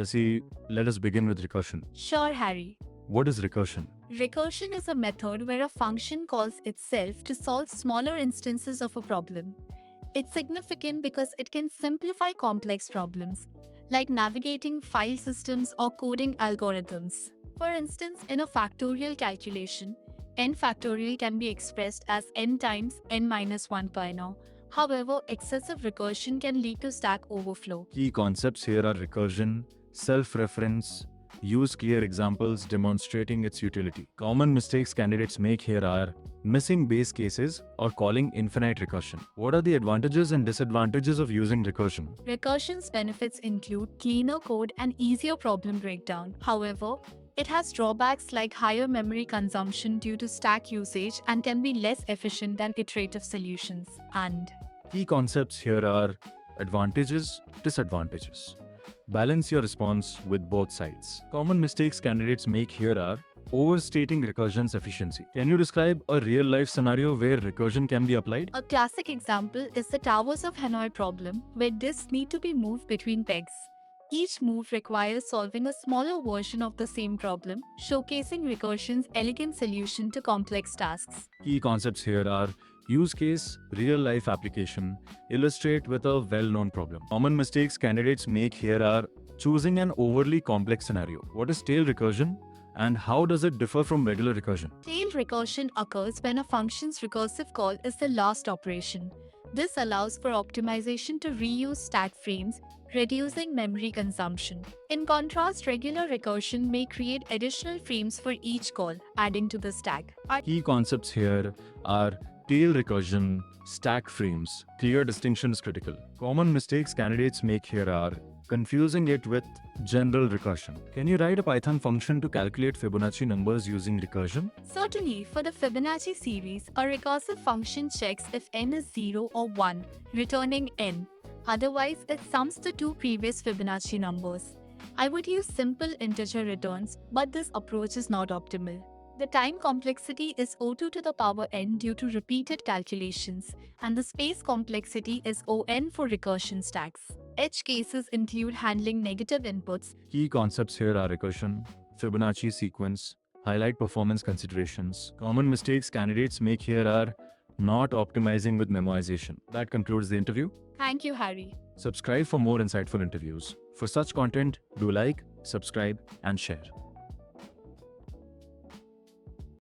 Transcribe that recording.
Jesse, let us begin with recursion. Sure, Harry. What is recursion? Recursion is a method where a function calls itself to solve smaller instances of a problem. It's significant because it can simplify complex problems, like navigating file systems or coding algorithms. For instance, in a factorial calculation, n factorial can be expressed as n times n minus 1 polynomial. However, excessive recursion can lead to stack overflow. Key concepts here are recursion, self-reference, use clear examples demonstrating its utility. Common mistakes candidates make here are missing base cases or calling infinite recursion. What are the advantages and disadvantages of using recursion? Recursion's benefits include cleaner code and easier problem breakdown. However, it has drawbacks like higher memory consumption due to stack usage and can be less efficient than iterative solutions. And Key concepts here are advantages, disadvantages. Balance your response with both sides. Common mistakes candidates make here are overstating recursion's efficiency. Can you describe a real-life scenario where recursion can be applied? a classic example is the Towers of Hanoi problem, where disks need to be moved between pegs. Each move requires solving a smaller version of the same problem, showcasing recursion's elegant solution to complex tasks. Key concepts here are use case, real-life application, illustrate with a well-known problem. Common mistakes candidates make here are choosing an overly complex scenario. What is tail recursion and how does it differ from regular recursion? Tailed recursion occurs when a function's recursive call is the last operation. This allows for optimization to reuse stack frames, reducing memory consumption. In contrast, regular recursion may create additional frames for each call, adding to the stack. Key concepts here are tail recursion, stack frames. Clear distinction is critical. Common mistakes candidates make here are confusing it with general recursion. Can you write a Python function to calculate Fibonacci numbers using recursion? Certainly, for the Fibonacci series, a recursive function checks if n is 0 or 1, returning n. Otherwise, it sums the two previous Fibonacci numbers. I would use simple integer returns, but this approach is not optimal. The time complexity is O2 to the power n due to repeated calculations, and the space complexity is On for recursion stacks. Edge cases include handling negative inputs. Key concepts here are recursion, Fibonacci sequence, highlight performance considerations. Common mistakes candidates make here are not optimizing with memoization. That concludes the interview. Thank you, Harry. Subscribe for more insightful interviews. For such content, do like, subscribe, and share.